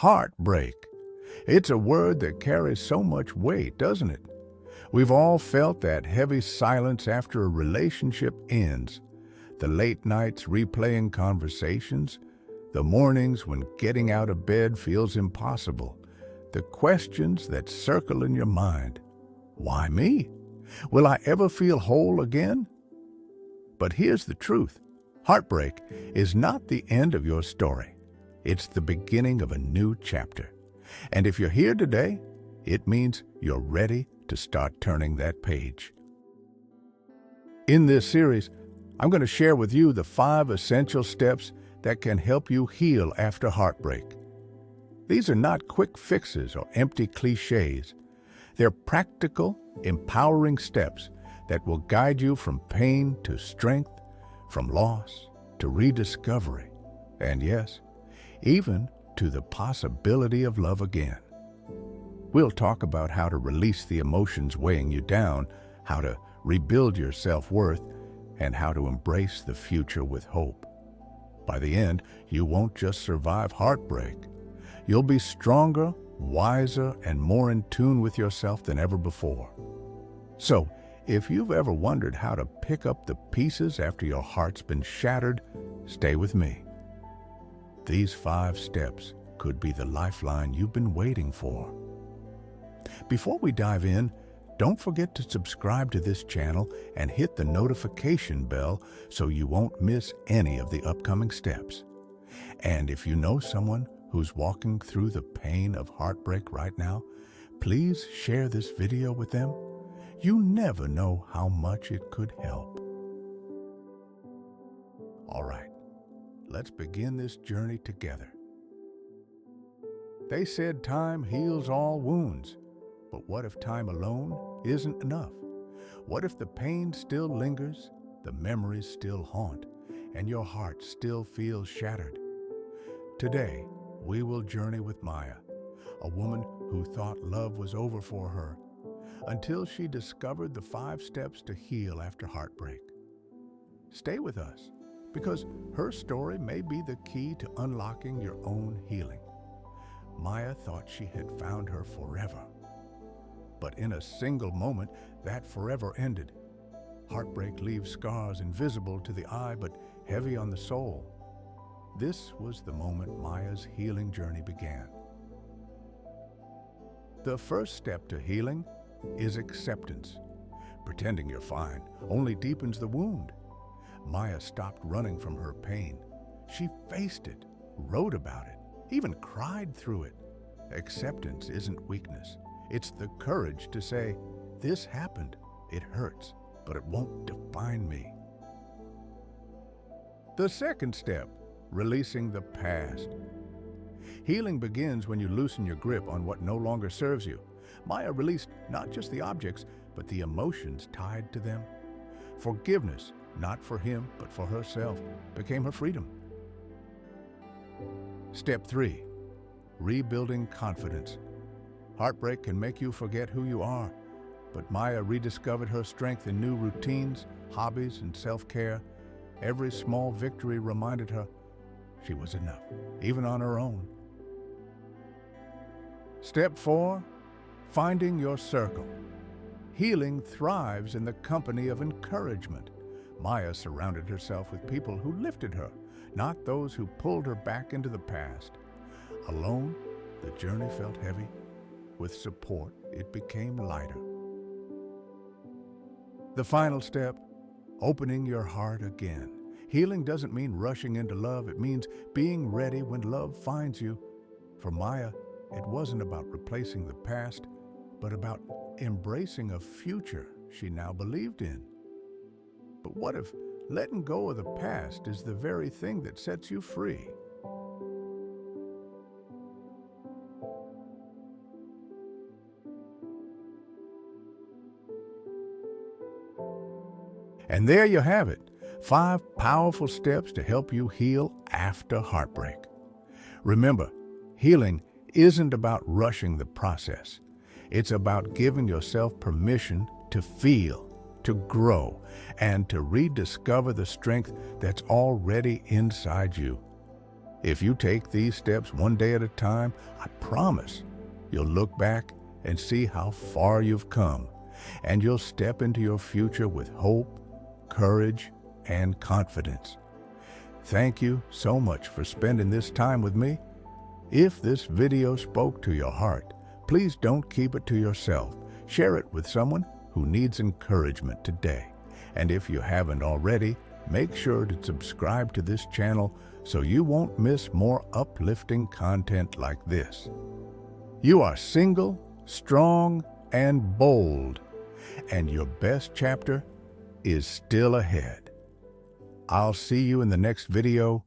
Heartbreak. It's a word that carries so much weight, doesn't it? We've all felt that heavy silence after a relationship ends, the late nights replaying conversations, the mornings when getting out of bed feels impossible, the questions that circle in your mind. Why me? Will I ever feel whole again? But here's the truth. Heartbreak is not the end of your story. It's the beginning of a new chapter. And if you're here today, it means you're ready to start turning that page. In this series, I'm going to share with you the 5 essential steps that can help you heal after heartbreak. These are not quick fixes or empty cliches. They're practical, empowering steps that will guide you from pain to strength, from loss to rediscovery, and yes, even to the possibility of love again. We'll talk about how to release the emotions weighing you down, how to rebuild your self-worth, and how to embrace the future with hope. By the end, you won't just survive heartbreak. You'll be stronger, wiser, and more in tune with yourself than ever before. So, if you've ever wondered how to pick up the pieces after your heart's been shattered, stay with me. These 5 steps could be the lifeline you've been waiting for. Before we dive in, don't forget to subscribe to this channel and hit the notification bell so you won't miss any of the upcoming steps. And if you know someone who's walking through the pain of heartbreak right now, please share this video with them. You never know how much it could help. All right, let's begin this journey together. They said time heals all wounds, but what if time alone isn't enough? What if the pain still lingers, the memories still haunt, and your heart still feels shattered? Today, we will journey with Maya, a woman who thought love was over for her, until she discovered the 5 steps to heal after heartbreak. Stay with us, because her story may be the key to unlocking your own healing. Maya thought she had found her forever. But in a single moment, that forever ended. Heartbreak leaves scars invisible to the eye, but heavy on the soul. This was the moment Maya's healing journey began. The first step to healing is acceptance. Pretending you're fine only deepens the wound. Maya stopped running from her pain. She faced it, wrote about it, even cried through it. Acceptance isn't weakness. It's the courage to say, this happened, it hurts, but it won't define me. The second step, releasing the past. Healing begins when you loosen your grip on what no longer serves you. Maya released not just the objects, but the emotions tied to them. Forgiveness, not for him, but for herself, became her freedom. Step 3, rebuilding confidence. Heartbreak can make you forget who you are, but Maya rediscovered her strength in new routines, hobbies, and self-care. Every small victory reminded her she was enough, even on her own. Step 4, finding your circle. Healing thrives in the company of encouragement. Maya surrounded herself with people who lifted her, not those who pulled her back into the past. Alone, the journey felt heavy. With support, it became lighter. The final step, opening your heart again. Healing doesn't mean rushing into love. It means being ready when love finds you. For Maya, it wasn't about replacing the past, but about embracing a future she now believed in. But what if letting go of the past is the very thing that sets you free? And there you have it, 5 powerful steps to help you heal after heartbreak. Remember, healing isn't about rushing the process. It's about giving yourself permission to feel, to grow, and to rediscover the strength that's already inside you. If you take these steps one day at a time, I promise you'll look back and see how far you've come, and you'll step into your future with hope, courage, and confidence. Thank you so much for spending this time with me. If this video spoke to your heart, please don't keep it to yourself. Share it with someone who needs encouragement today. And if you haven't already, make sure to subscribe to this channel so you won't miss more uplifting content like this. You are single, strong, and bold, and your best chapter is still ahead. I'll see you in the next video.